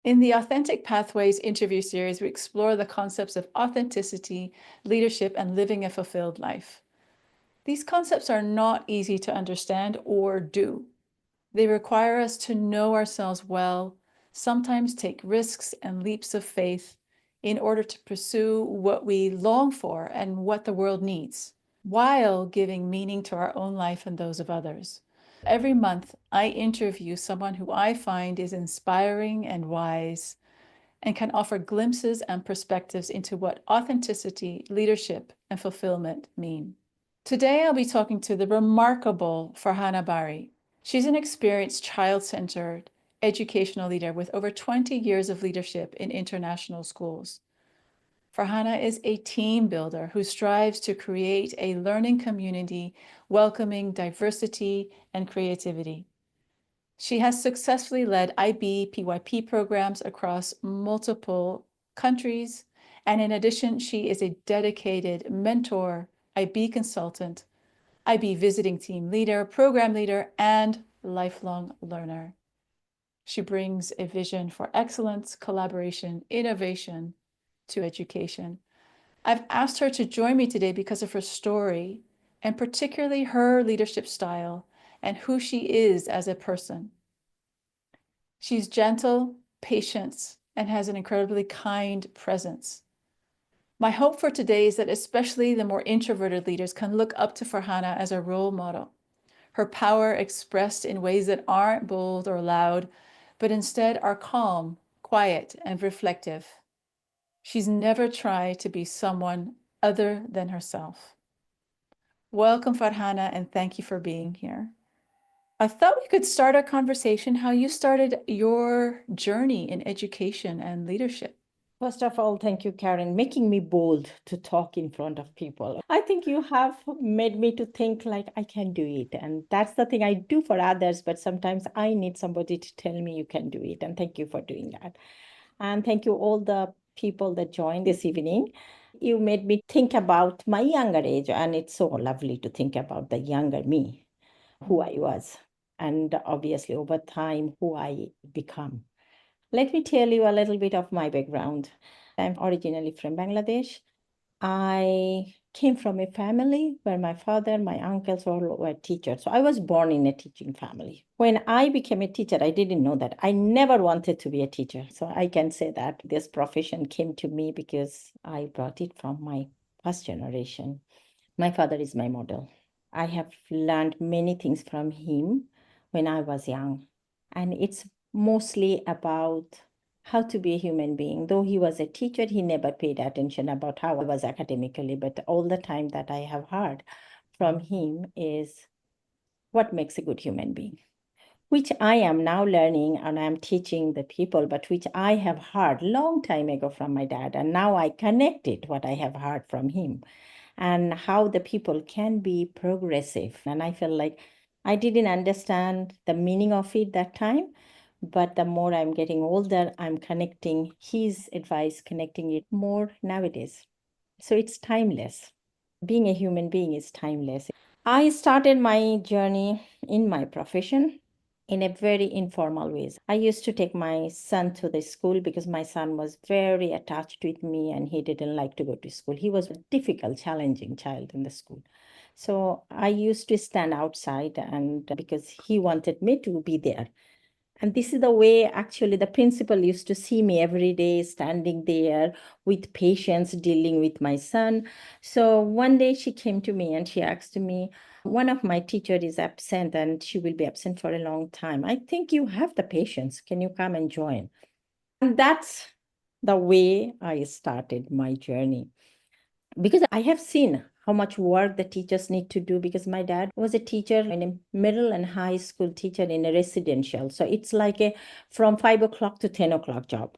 In the Authentic Pathways interview series, we explore the concepts of authenticity, leadership, and living a fulfilled life. These concepts are not easy to understand or do. They require us to know ourselves well, sometimes take risks and leaps of faith in order to pursue what we long for and what the world needs, while giving meaning to our own life and those of others. Every month, I interview someone who I find is inspiring and wise and can offer glimpses and perspectives into what authenticity, leadership, and fulfillment mean. Today, I'll be talking to the remarkable Farhana Bari. She's an experienced child-centered educational leader with over 20 years of leadership in international schools. Farhana is a team builder who strives to create a learning community welcoming diversity and creativity. She has successfully led IB PYP programs across multiple countries. And in addition, she is a dedicated mentor, IB consultant, IB visiting team leader, program leader, and lifelong learner. She brings a vision for excellence, collaboration, innovation to education. I've asked her to join me today because of her story, and particularly her leadership style and who she is as a person. She's gentle, patient, and has an incredibly kind presence. My hope for today is that especially the more introverted leaders can look up to Farhana as a role model. Her power expressed in ways that aren't bold or loud, but instead are calm, quiet, and reflective. She's never tried to be someone other than herself. Welcome, Farhana, and thank you for being here. I thought we could start our conversation how you started your journey in education and leadership. First of all, thank you, Karen, making me bold to talk in front of people. I think you have made me to think like I can do it. And that's the thing I do for others, but sometimes I need somebody to tell me you can do it. And thank you for doing that. And thank you all the people that joined this evening. You made me think about my younger age, and it's so lovely to think about the younger me, who I was, and obviously over time, who I become. Let me tell you a little bit of my background. I'm originally from Bangladesh. I came from a family where my father, my uncles all were teachers. So I was born in a teaching family. When I became a teacher, I didn't know that. I never wanted to be a teacher. So I can say that this profession came to me because I brought it from my first generation. My father is my model. I have learned many things from him when I was young. And it's mostly about how to be a human being. Though he was a teacher, he never paid attention about how I was academically, but all the time that I have heard from him is what makes a good human being, which I am now learning and I'm teaching the people, but which I have heard long time ago from my dad. And now I connected what I have heard from him and how the people can be progressive. And I feel like I didn't understand the meaning of it that time. But the more I'm getting older, I'm connecting his advice, connecting it more nowadays. So it's timeless. Being a human being is timeless. I started my journey in my profession in a very informal ways. I used to take my son to the school because my son was very attached with me and he didn't like to go to school. He was a difficult, challenging child in the school. So I used to stand outside and because he wanted me to be there. And this is the way actually the principal used to see me every day standing there with patience dealing with my son. So one day she came to me and she asked me, one of my teacher is absent and she will be absent for a long time. I think you have the patience. Can you come and join? And that's the way I started my journey. Because I have seen how much work the teachers need to do because my dad was a teacher in a middle and high school teacher in a residential. So it's like a from 5 o'clock to 10 o'clock job.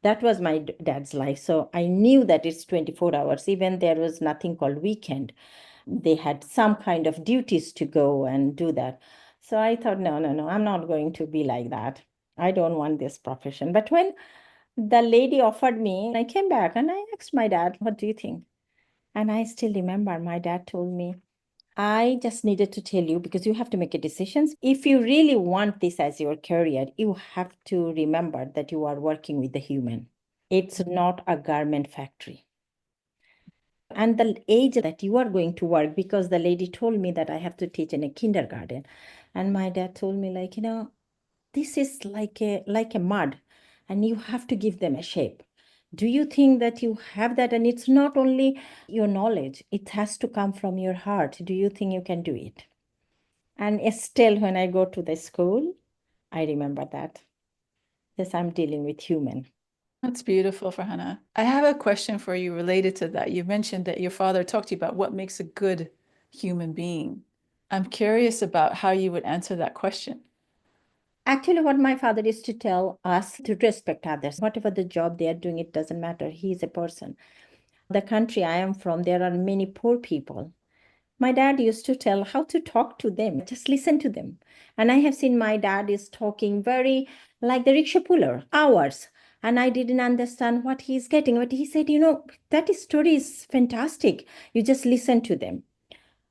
That was my dad's life. So I knew that it's 24 hours. Even there was nothing called weekend. They had some kind of duties to go and do that. So I thought, no, no, no, I'm not going to be like that. I don't want this profession. But when the lady offered me, I came back and I asked my dad, what do you think? And I still remember my dad told me, I just needed to tell you because you have to make a decision. If you really want this as your career, you have to remember that you are working with the human. It's not a garment factory. And the age that you are going to work, because the lady told me that I have to teach in a kindergarten. And my dad told me, like, this is like a mud, and you have to give them a shape. Do you think that you have that? And it's not only your knowledge, it has to come from your heart. Do you think you can do it? And still, when I go to the school, I remember that. Yes, I'm dealing with human. That's beautiful, Farhana. I have a question for you related to that. You mentioned that your father talked to you about what makes a good human being. I'm curious about how you would answer that question. Actually, what my father used to tell us to respect others. Whatever the job they are doing, it doesn't matter. He is a person. The country I am from, there are many poor people. My dad used to tell how to talk to them, just listen to them. And I have seen my dad is talking very like the rickshaw puller, hours. And I didn't understand what he's getting. But he said, that story is fantastic. You just listen to them.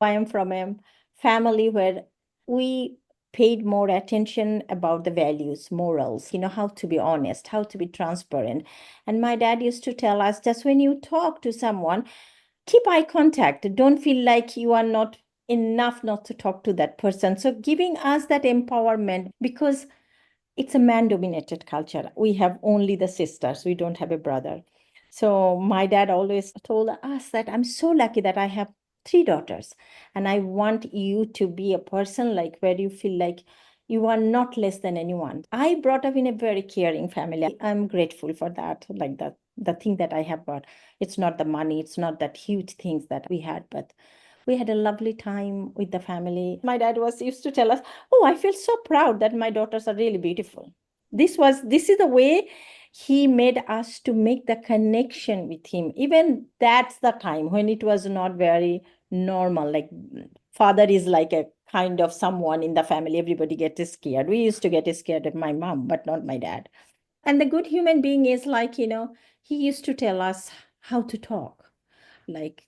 I am from a family where we paid more attention about the values, morals, how to be honest, how to be transparent. And my dad used to tell us just when you talk to someone, keep eye contact. Don't feel like you are not enough not to talk to that person. So giving us that empowerment because it's a man dominated culture. We have only the sisters, we don't have a brother. So my dad always told us that I'm so lucky that I have three daughters. And I want you to be a person like where you feel like you are not less than anyone. I brought up in a very caring family. I'm grateful for that, like that. The thing that I have brought, it's not the money, it's not that huge things that we had, but we had a lovely time with the family. My dad was used to tell us, "Oh, I feel so proud that my daughters are really beautiful." This is the way he made us to make the connection with him. Even that's the time when it was not very normal. Like father is like a kind of someone in the family. Everybody gets scared. We used to get scared of my mom, but not my dad. And the good human being is like, he used to tell us how to talk. Like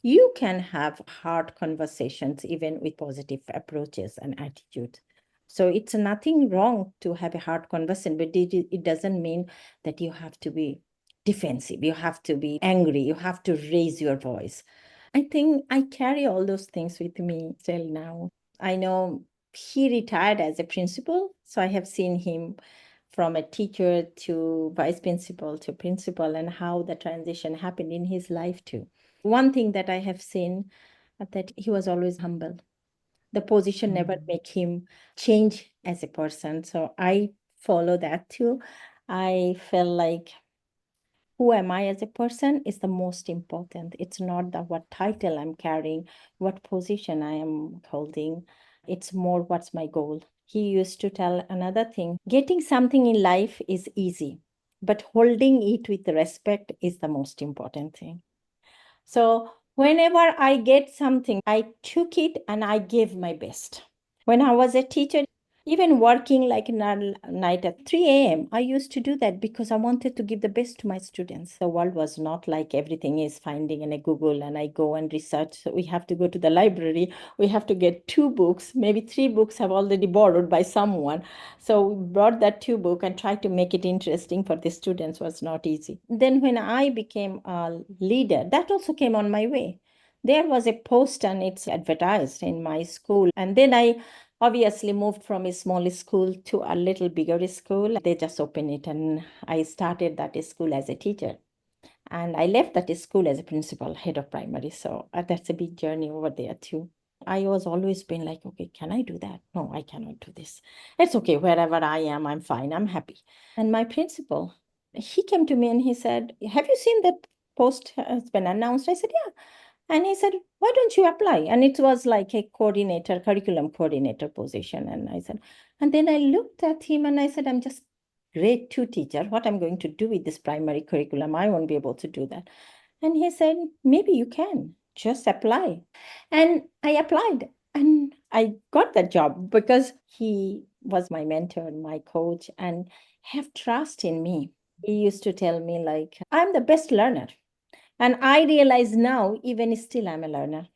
you can have hard conversations even with positive approaches and attitude. So it's nothing wrong to have a hard conversation, but it doesn't mean that you have to be defensive, you have to be angry, you have to raise your voice. I think I carry all those things with me still now. I know he retired as a principal, so I have seen him from a teacher to vice principal and how the transition happened in his life too. One thing that I have seen that he was always humble. The position never make him change as a person. So I follow that too. I feel like who am I as a person is the most important. It's not the what title I'm carrying, what position I am holding. It's more what's my goal. He used to tell another thing, getting something in life is easy, but holding it with respect is the most important thing. So whenever I get something, I took it and I gave my best. When I was a teacher, even working like night at 3 a.m., I used to do that because I wanted to give the best to my students. The world was not like everything is finding in a Google and I go and research. So we have to go to the library. We have to get two books, maybe three books have already borrowed by someone. So we brought that two book and tried to make it interesting for the students was not easy. Then when I became a leader, that also came on my way. There was a post and it's advertised in my school. And then I obviously moved from a small school to a little bigger school. They just opened it and I started that school as a teacher. And I left that school as a principal, head of primary. So that's a big journey over there too. I was always been like, okay, can I do that? No, I cannot do this. It's okay, wherever I am, I'm fine, I'm happy. And my principal, he came to me and he said, have you seen that post has been announced? I said, yeah. And he said, why don't you apply? And it was like a coordinator, curriculum coordinator position. And I said, and then I looked at him and I said, I'm just grade two teacher. What I'm going to do with this primary curriculum, I won't be able to do that. And he said, maybe you can just apply. And I applied and I got the job because he was my mentor, my coach, and have trust in me. He used to tell me like, I'm the best learner. And I realize now, even still, I'm a learner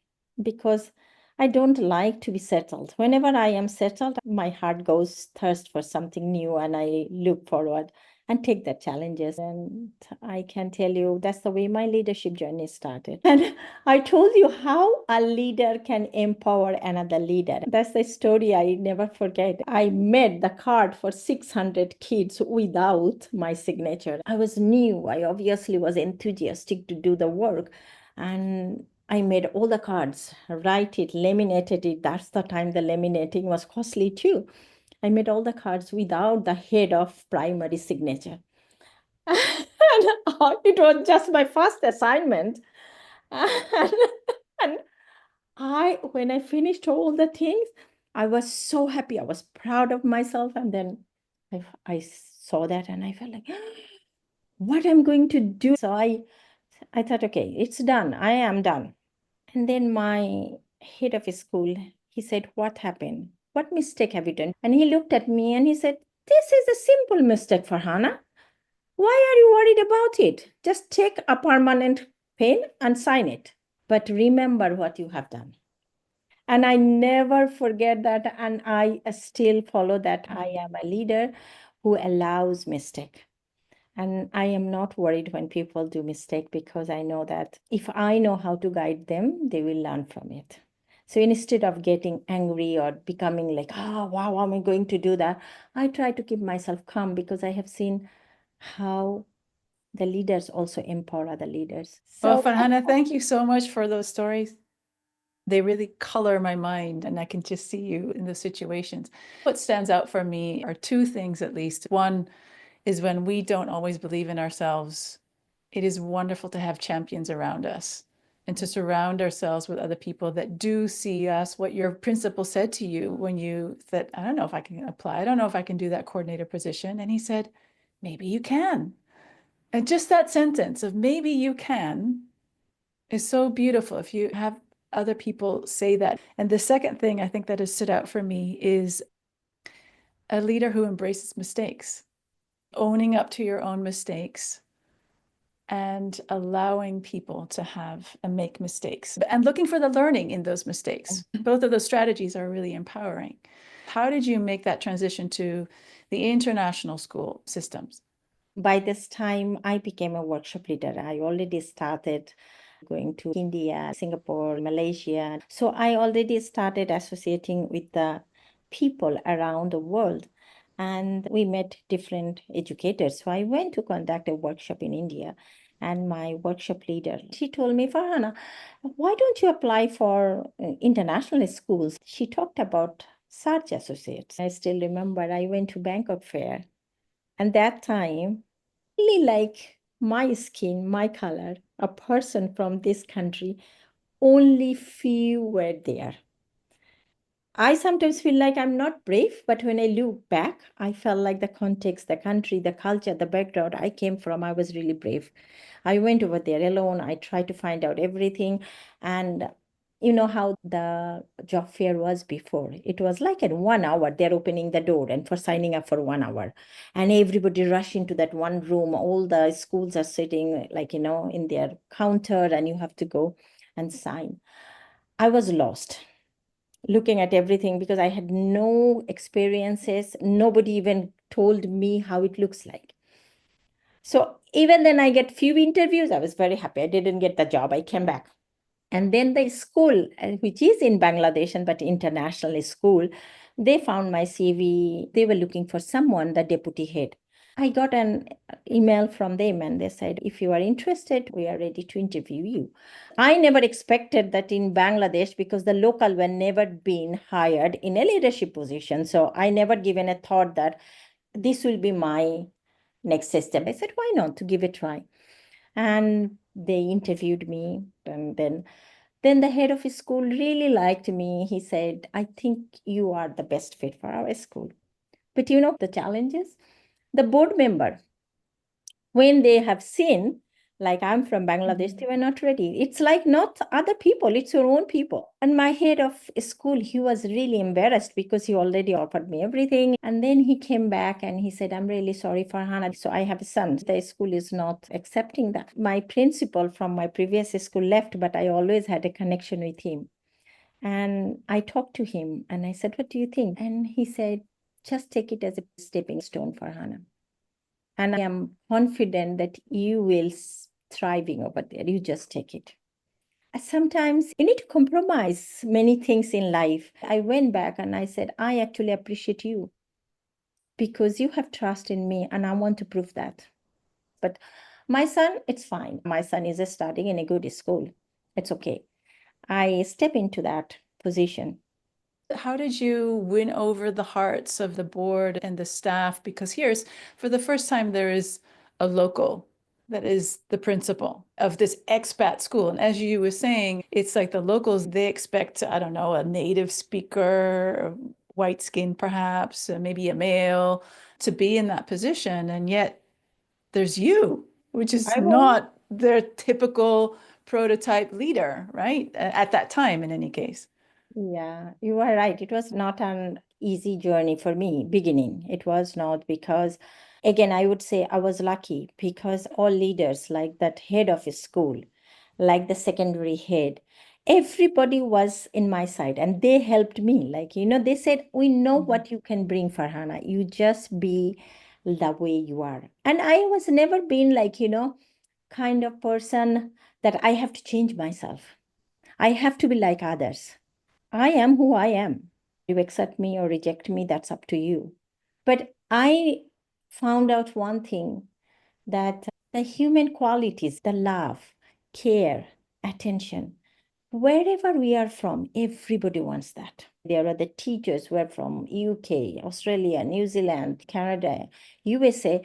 because I don't like to be settled. Whenever I am settled, my heart goes thirst for something new and I look forward and take the challenges. And I can tell you that's the way my leadership journey started. And I told you how a leader can empower another leader. That's the story I never forget. I made the card for 600 kids without my signature. I was new. I obviously was enthusiastic to do the work. And I made all the cards, write it, laminated it. That's the time the laminating was costly too. I made all the cards without the head of primary signature. And it was just my first assignment. And, and when I finished all the things, I was so happy. I was proud of myself. And then I saw that and I felt like, what I'm going to do. So I thought, okay, it's done. I am done. And then my head of school, he said, what happened? What mistake have you done? And he looked at me and he said, this is a simple mistake, Farhana. Why are you worried about it? Just take a permanent pen and sign it. But remember what you have done. And I never forget that. And I still follow that. I am a leader who allows mistake. And I am not worried when people do mistake because I know that if I know how to guide them, they will learn from it. So instead of getting angry or becoming like, oh, wow, am I going to do that? I try to keep myself calm because I have seen how the leaders also empower other leaders. Well, Farhana, thank you so much for those stories. They really color my mind, and I can just see you in the situations. What stands out for me are two things, at least. One is when we don't always believe in ourselves, it is wonderful to have champions around us and to surround ourselves with other people that do see us. What your principal said to you when you said, I don't know if I can apply, I don't know if I can do that coordinator position. And he said, maybe you can. And just that sentence of maybe you can is so beautiful if you have other people say that. And the second thing I think that has stood out for me is a leader who embraces mistakes, owning up to your own mistakes and allowing people to have and make mistakes and looking for the learning in those mistakes. Both of those strategies are really empowering. How did you make that transition to the international school systems? By this time, I became a workshop leader. I already started going to India, Singapore, Malaysia. So I already started associating with the people around the world. And we met different educators. So I went to conduct a workshop in India. And my workshop leader, she told me, Farhana, why don't you apply for international schools? She talked about search associates. I still remember I went to Bangkok Fair. And that time, really like my skin, my color, a person from this country, only few were there. I sometimes feel like I'm not brave, but when I look back, I felt like the context, the country, the culture, the background I came from, I was really brave. I went over there alone. I tried to find out everything. And you know how the job fair was before? It was like in 1 hour, they're opening the door and for signing up for 1 hour. And everybody rush into that one room. All the schools are sitting like, in their counter and you have to go and sign. I was lost looking at everything because I had no experiences. Nobody even told me how it looks like. So even then I get few interviews, I was very happy. I didn't get the job. I came back. And then the school, which is in Bangladesh, but international school, they found my CV. They were looking for someone, the deputy head. I got an email from them and they said, if you are interested, we are ready to interview you. I never expected that in Bangladesh because the local were never been hired in a leadership position. So I never given a thought that this will be my next step. I said, why not to give it a try? And they interviewed me. And then the head of his school really liked me. He said, I think you are the best fit for our school. But the challenges? The board member, when they have seen, like I'm from Bangladesh, they were not ready. It's like not other people, it's your own people. And my head of school, he was really embarrassed because he already offered me everything. And then he came back and he said, I'm really sorry, Farhana. So I have a son. The school is not accepting that. My principal from my previous school left, but I always had a connection with him. And I talked to him and I said, "What do you think?" And he said, "Just take it as a stepping stone for Hannah. And I am confident that you will thriving over there. You just take it." Sometimes you need to compromise many things in life. I went back and I said, "I actually appreciate you because you have trust in me and I want to prove that." But my son, it's fine. My son is studying in a good school. It's okay. I step into that position. How did you win over the hearts of the board and the staff? Because here's, for the first time, there is a local that is the principal of this expat school. And as you were saying, it's like the locals, they expect, I don't know, a native speaker, white skin perhaps, maybe a male, to be in that position. And yet there's you, which is I was. not their typical prototype leader, right? At that time, in any case. Yeah, you are right. It was not an easy journey for me, beginning. It was not because, again, I would say I was lucky because all leaders, like that head of a school, like the secondary head, everybody was in my side and they helped me. Like, they said, "We know Mhm. what you can bring, Farhana. You just be the way you are." And I was never been like, kind of person that I have to change myself. I have to be like others. I am who I am. You accept me or reject me, that's up to you. But I found out one thing, that the human qualities, the love, care, attention, wherever we are from, everybody wants that. There are the teachers who are from UK, Australia, New Zealand, Canada, USA,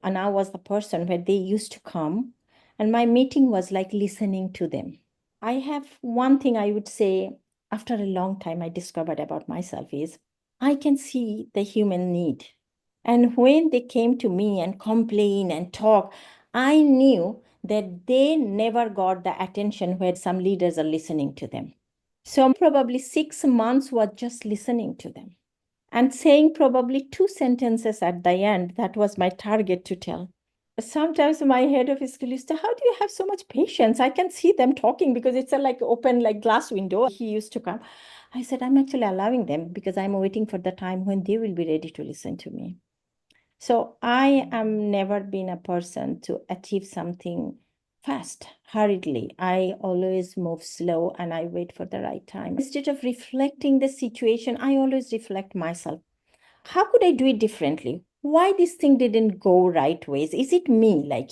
and I was the person where they used to come, and my meeting was like listening to them. I have one thing I would say after a long time I discovered about myself is I can see the human need. And when they came to me and complain and talk, I knew that they never got the attention where some leaders are listening to them. So probably 6 months was just listening to them and saying probably two sentences at the end. That was my target to tell. Sometimes my head of school used to, "How do you have so much patience? I can see them talking because it's a like open like glass window." He used to come. I said, "I'm actually allowing them because I'm waiting for the time when they will be ready to listen to me." So I am never been a person to achieve something fast, hurriedly. I always move slow and I wait for the right time. Instead of reflecting the situation, I always reflect myself. How could I do it differently? Why this thing didn't go right ways? Is it me? Like,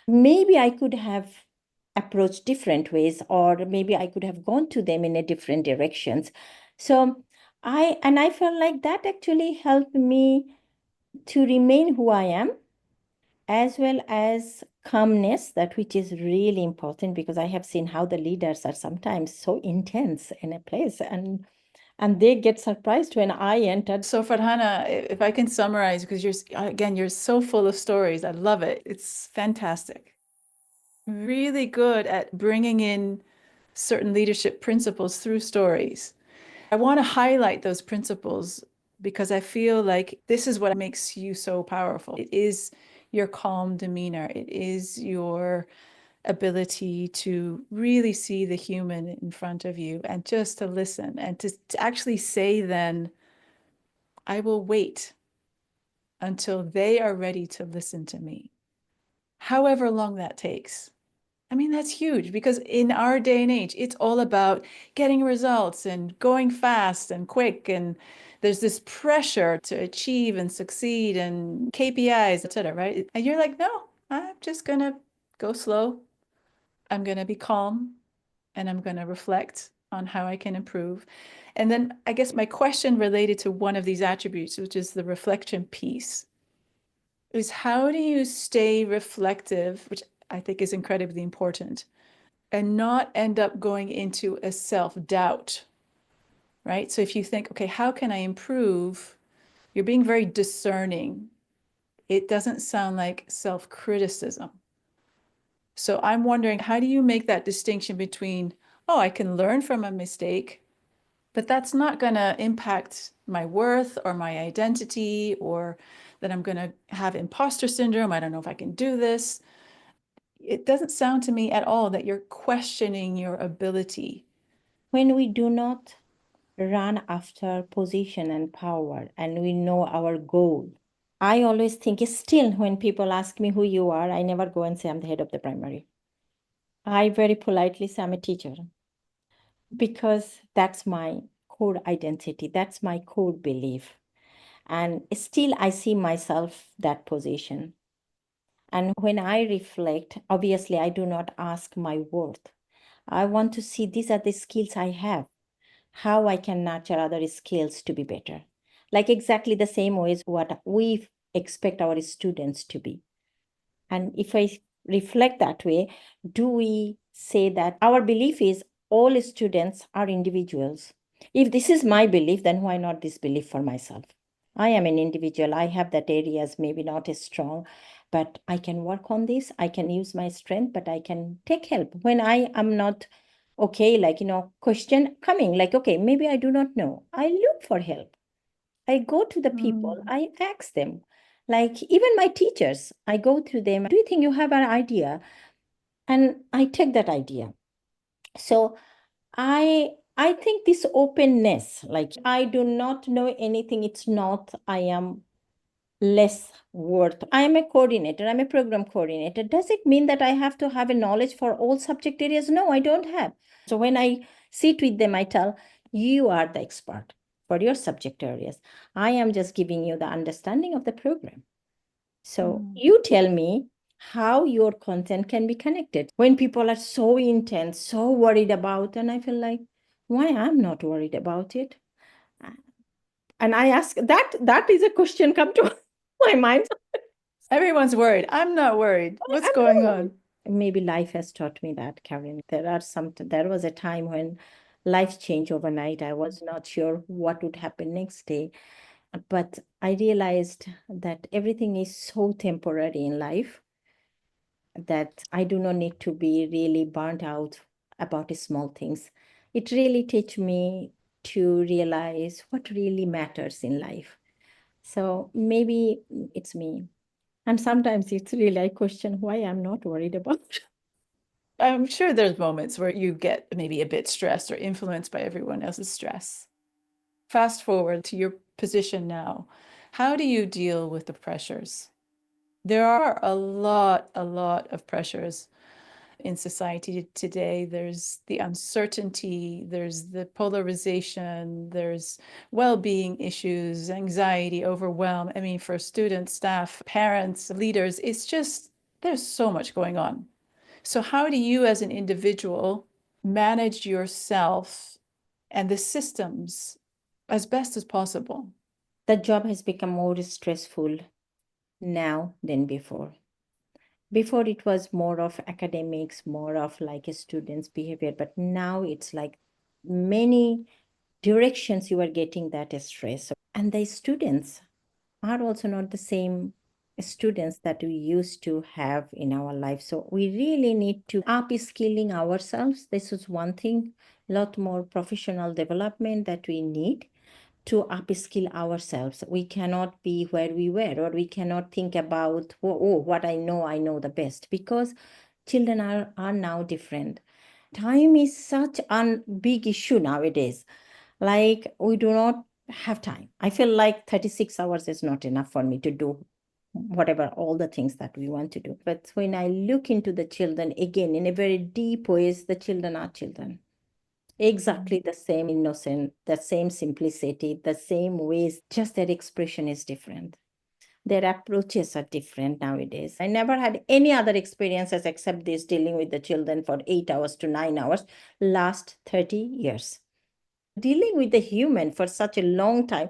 maybe I could have approached different ways, or maybe I could have gone to them in a different directions. So I felt like that actually helped me to remain who I am, as well as calmness, that which is really important because I have seen how the leaders are sometimes so intense in a place, and they get surprised when I entered. So Farhana, if I can summarize, because again, you're so full of stories. I love it. It's fantastic. Really good at bringing in certain leadership principles through stories. I want to highlight those principles because I feel like this is what makes you so powerful. It is your calm demeanor. It is your ability to really see the human in front of you and just to listen and to actually say then, I will wait until they are ready to listen to me, however long that takes. I mean, that's huge because in our day and age, it's all about getting results and going fast and quick. And there's this pressure to achieve and succeed and KPIs, et cetera, right? And you're like, no, I'm just going to go slow. I'm going to be calm and I'm going to reflect on how I can improve. And then I guess my question related to one of these attributes, which is the reflection piece, is how do you stay reflective, which I think is incredibly important, and not end up going into a self-doubt, right? So if you think, okay, how can I improve? You're being very discerning. It doesn't sound like self-criticism. So I'm wondering, how do you make that distinction between, oh, I can learn from a mistake, but that's not going to impact my worth or my identity, or that I'm going to have imposter syndrome. I don't know if I can do this. It doesn't sound to me at all that you're questioning your ability. When we do not run after position and power and we know our goal, I always think still when people ask me who you are, I never go and say I'm the head of the primary. I very politely say I'm a teacher because that's my core identity, that's my core belief. And still, I see myself that position. And when I reflect, obviously, I do not ask my worth. I want to see these are the skills I have, how I can nurture other skills to be better. Like exactly the same ways what we expect our students to be. And if I reflect that way, do we say that our belief is all students are individuals? If this is my belief, then why not this belief for myself? I am an individual. I have that areas maybe not as strong, but I can work on this. I can use my strength, but I can take help when I am not okay. Like, question coming like, okay, maybe I do not know. I look for help. I go to the people, Mm. I ask them, like even my teachers, I go to them, do you think you have an idea? And I take that idea. So I think this openness, like I do not know anything, it's not I am less worth. I am a coordinator, I'm a program coordinator. Does it mean that I have to have a knowledge for all subject areas? No, I don't have. So when I sit with them, I tell, you are the expert for your subject areas. I am just giving you the understanding of the program. So Mm. you tell me how your content can be connected. When people are so intense, so worried about, and I feel like, why I'm not worried about it? And I ask that is a question come to my mind. Everyone's worried. I'm not worried. What's I'm going not on? worried. Maybe life has taught me that, Karen. There was a time when life changed overnight. I was not sure what would happen next day. But I realized that everything is so temporary in life that I do not need to be really burnt out about small things. It really teach me to realize what really matters in life. So maybe it's me. And sometimes it's really, I question why I'm not worried about. I'm sure there's moments where you get maybe a bit stressed or influenced by everyone else's stress. Fast forward to your position now. How do you deal with the pressures? There are a lot of pressures in society today. There's the uncertainty, there's the polarization, there's well-being issues, anxiety, overwhelm. I mean, for students, staff, parents, leaders, it's just, there's so much going on. So how do you as an individual manage yourself and the systems as best as possible? The job has become more stressful now than before. Before it was more of academics, more of like a student's behavior, but now it's like many directions you are getting that stress. And the students are also not the same students that we used to have in our life. So we really need to upskilling ourselves. This is one thing, a lot more professional development that we need to upskill ourselves. We cannot be where we were, or we cannot think about, what I know the best, because children are now different. Time is such a big issue nowadays. Like we do not have time. I feel like 36 hours is not enough for me to do whatever all the things that we want to do. But when I look into the children again in a very deep ways, the children are children. Exactly the same innocent, the same simplicity, the same ways, just their expression is different. Their approaches are different nowadays. I never had any other experiences except this dealing with the children for 8 hours to 9 hours last 30 years. Dealing with the human for such a long time,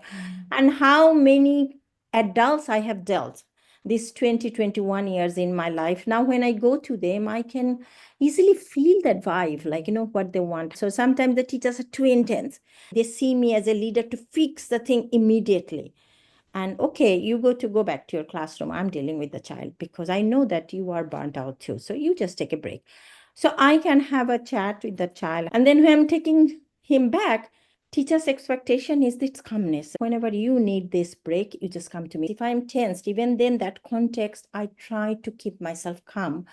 and how many adults I have dealt these 20, 21 years in my life. Now, when I go to them, I can easily feel that vibe, like, what they want. So sometimes the teachers are too intense. They see me as a leader to fix the thing immediately. And okay, you go back to your classroom. I'm dealing with the child because I know that you are burnt out too. So you just take a break. So I can have a chat with the child. And then when I'm taking him back, teacher's expectation is this calmness. Whenever you need this break, you just come to me. If I'm tensed, even then that context, I try to keep myself calm.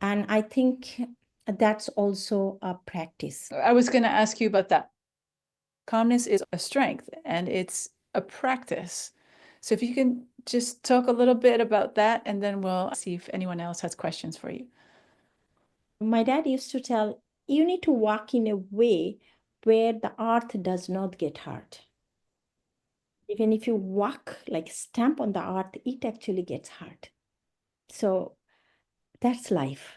And I think That's also a practice. I was going to ask you about that. Calmness is a strength and it's a practice. So if you can just talk a little bit about that, and then we'll see if anyone else has questions for you. My dad used to tell, you need to walk in a way where the earth does not get hurt. Even if you walk, like stamp on the earth, it actually gets hurt. So that's life.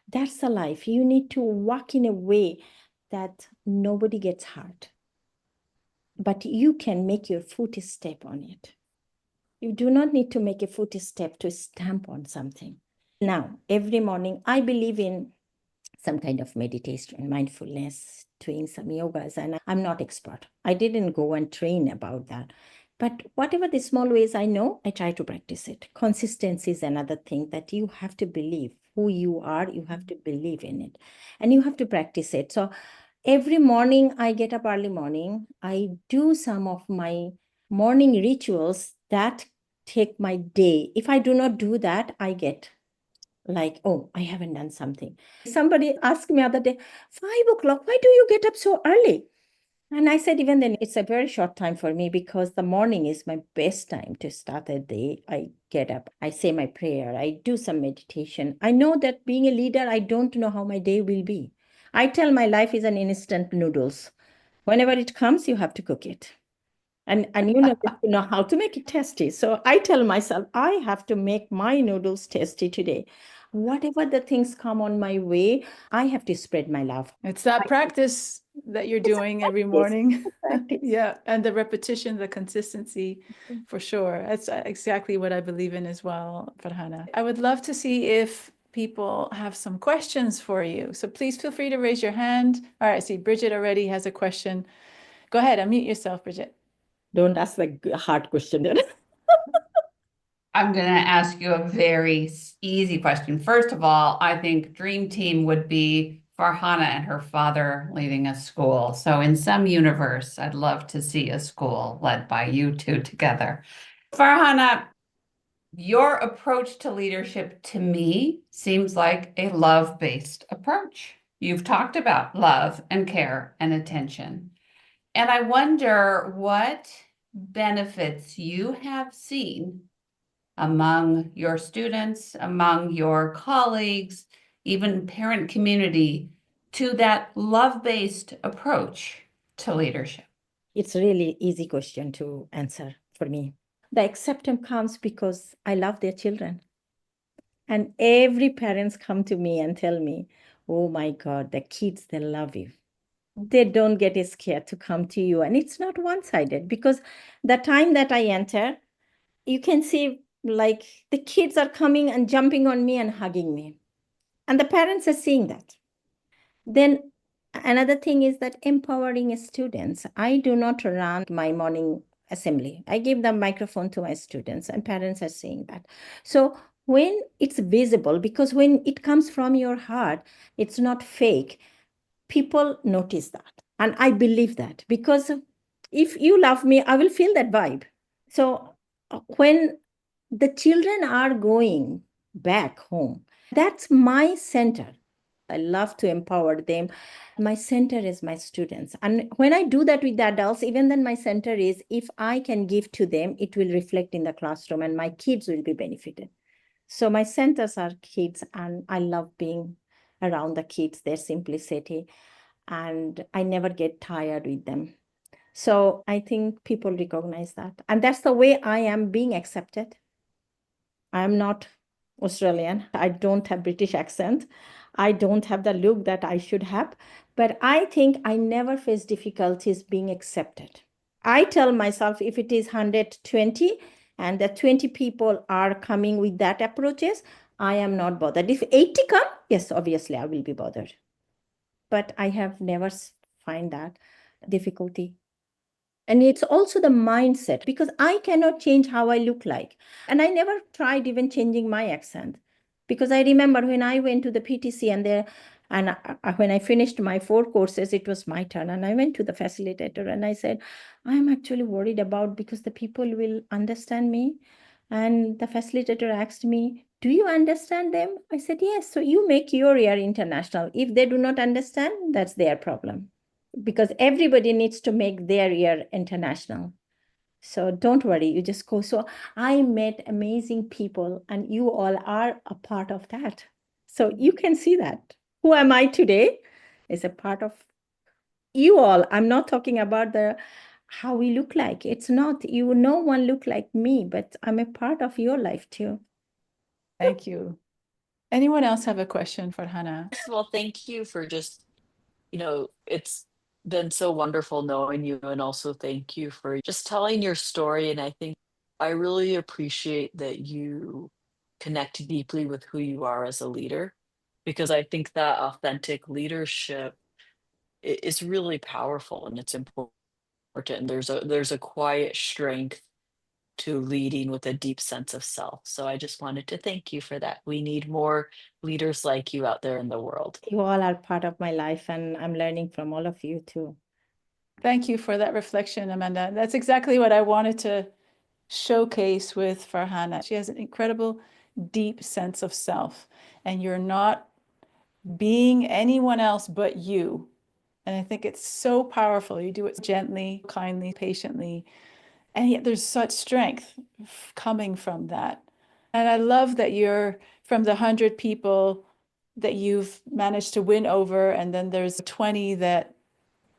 That's the life. You need to walk in a way that nobody gets hurt. But you can make your foot step on it. You do not need to make a foot step to stamp on something. Now, every morning, I believe in some kind of meditation, mindfulness, doing some yogas, and I'm not expert. I didn't go and train about that. But whatever the small ways I know, I try to practice it. Consistency is another thing that you have to believe who you are, you have to believe in it, and you have to practice it. So every morning I get up early morning, I do some of my morning rituals that take my day. If I do not do that, I get like, oh, I haven't done something. Somebody asked me other day, 5 o'clock, why do you get up so early? And I said, even then, it's a very short time for me because the morning is my best time to start the day. I get up, I say my prayer, I do some meditation. I know that being a leader, I don't know how my day will be. I tell my life is an instant noodles. Whenever it comes, you have to cook it. And you know how to make it tasty. So I tell myself, I have to make my noodles tasty today. Whatever the things come on my way, I have to spread my love. It's that practice that you're doing every morning. Practice. Yeah, and the repetition, the consistency, for sure. That's exactly what I believe in as well, Farhana. I would love to see if people have some questions for you. So please feel free to raise your hand. All right, I see Bridget already has a question. Go ahead, unmute yourself, Bridget. Don't ask the hard question then. I'm going to ask you a very easy question. First of all, I think dream team would be Farhana and her father leading a school. So in some universe, I'd love to see a school led by you two together. Farhana, your approach to leadership to me seems like a love-based approach. You've talked about love and care and attention. And I wonder what benefits you have seen among your students, among your colleagues, even parent community, to that love-based approach to leadership? It's a really easy question to answer for me. The acceptance comes because I love their children. And every parents come to me and tell me, oh my God, the kids, they love you. They don't get scared to come to you. And it's not one-sided because the time that I enter, you can see like the kids are coming and jumping on me and hugging me. And the parents are seeing that. Then another thing is that empowering students. I do not run my morning assembly. I give the microphone to my students and parents are seeing that. So when it's visible, because when it comes from your heart, it's not fake, people notice that. And I believe that because if you love me, I will feel that vibe. So when the children are going back home, that's my center. I love to empower them. My center is my students. And when I do that with the adults, even then my center is if I can give to them, it will reflect in the classroom and my kids will be benefited. So my centers are kids and I love being around the kids, their simplicity, and I never get tired with them. So I think people recognize that. And that's the way I am being accepted. I'm not Australian. I don't have British accent. I don't have the look that I should have. But I think I never face difficulties being accepted. I tell myself if it is 120 and the 20 people are coming with that approaches, I am not bothered. If 80 come, yes, obviously I will be bothered. But I have never find that difficulty. And it's also the mindset because I cannot change how I look like. And I never tried even changing my accent because I remember when I went to the PTC when I finished my 4 courses, it was my turn. And I went to the facilitator and I said, I'm actually worried about because the people will understand me. And the facilitator asked me, do you understand them? I said, yes. So you make your year international. If they do not understand, that's their problem. Because everybody needs to make their year international. So don't worry, you just go. So I met amazing people, and you all are a part of that. So you can see that. Who am I today is a part of you all. I'm not talking about the how we look like. It's not, you, no one look like me, but I'm a part of your life too. Thank you. Anyone else have a question for Hannah? First of all, thank you for just, it's been so wonderful knowing you, and also thank you for just telling your story. And I think I really appreciate that you connect deeply with who you are as a leader, because I think that authentic leadership is really powerful and it's important. And there's a quiet strength to leading with a deep sense of self. So I just wanted to thank you for that. We need more leaders like you out there in the world. You all are part of my life, and I'm learning from all of you too. Thank you for that reflection, Amanda. That's exactly what I wanted to showcase with Farhana. She has an incredible, deep sense of self, and you're not being anyone else but you. And I think it's so powerful. You do it gently, kindly, patiently, and yet there's such strength coming from that. And I love that you're from the 100 people that you've managed to win over, and then there's 20 that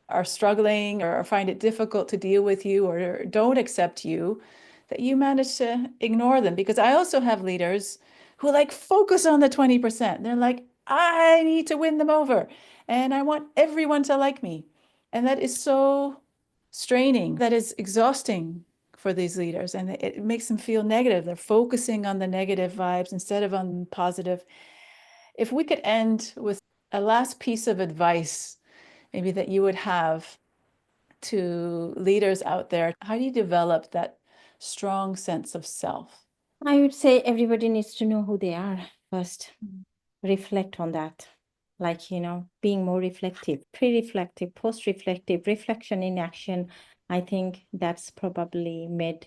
are struggling or find it difficult to deal with you or don't accept you, that you manage to ignore them. Because I also have leaders who like focus on the 20%. They're like, I need to win them over and I want everyone to like me. And that is so straining. That is exhausting for these leaders, and it makes them feel negative. They're focusing on the negative vibes instead of on positive. If we could end with a last piece of advice, maybe that you would have to leaders out there, how do you develop that strong sense of self? I would say everybody needs to know who they are first. Reflect on that. Like, being more reflective, pre-reflective, post-reflective, reflection in action. I think that's probably made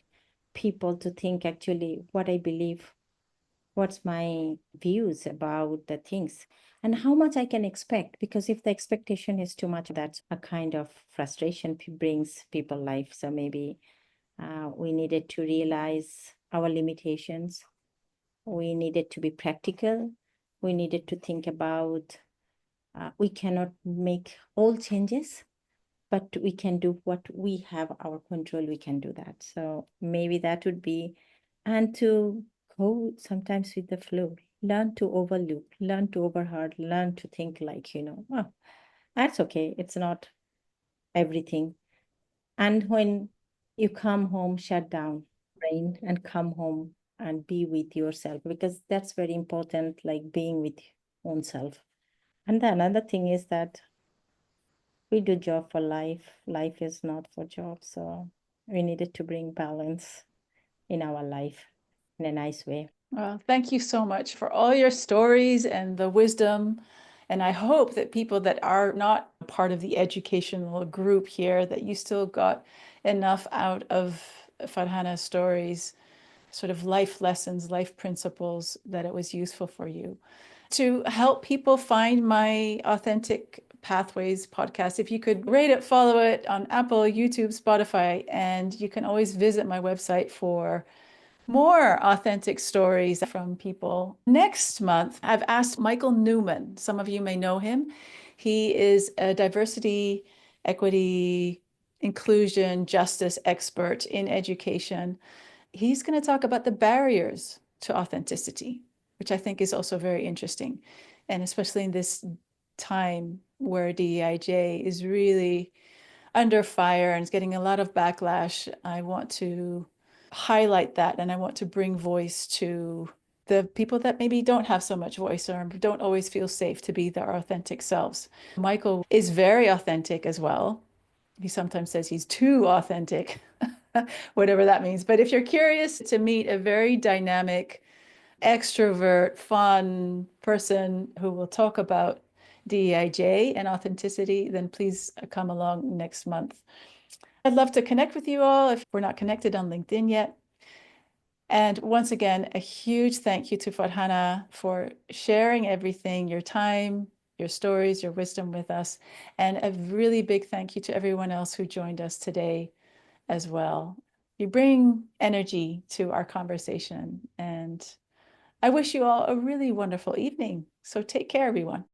people to think actually what I believe, what's my views about the things, and how much I can expect. Because if the expectation is too much, that's a kind of frustration brings people life. So maybe we needed to realize our limitations. We needed to be practical. We needed to think about we cannot make all changes, but we can do what we have our control. We can do that. So maybe that would be, and to go sometimes with the flow, learn to overlook, learn to overheard, learn to think like, oh, that's okay. It's not everything. And when you come home, shut down brain and come home and be with yourself, because that's very important, like being with own self. And the another thing is that we do job for life. Life is not for job. So we needed to bring balance in our life in a nice way. Well, thank you so much for all your stories and the wisdom. And I hope that people that are not part of the educational group here, that you still got enough out of Farhana's stories, sort of life lessons, life principles, that it was useful for you. To help people find my Authentic Pathways podcast, if you could rate it, follow it on Apple, YouTube, Spotify, and you can always visit my website for more authentic stories from people. Next month, I've asked Michael Newman. Some of you may know him. He is a diversity, equity, inclusion, justice expert in education. He's going to talk about the barriers to authenticity, which I think is also very interesting. And especially in this time where DEIJ is really under fire and is getting a lot of backlash, I want to highlight that, and I want to bring voice to the people that maybe don't have so much voice or don't always feel safe to be their authentic selves. Michael is very authentic as well. He sometimes says he's too authentic, whatever that means. But if you're curious to meet a very dynamic, extrovert, fun person who will talk about DEIJ and authenticity, then please come along next month. I'd love to connect with you all if we're not connected on LinkedIn yet. And once again, a huge thank you to Farhana for sharing everything, your time, your stories, your wisdom with us. And a really big thank you to everyone else who joined us today as well. You bring energy to our conversation, and I wish you all a really wonderful evening. So take care, everyone.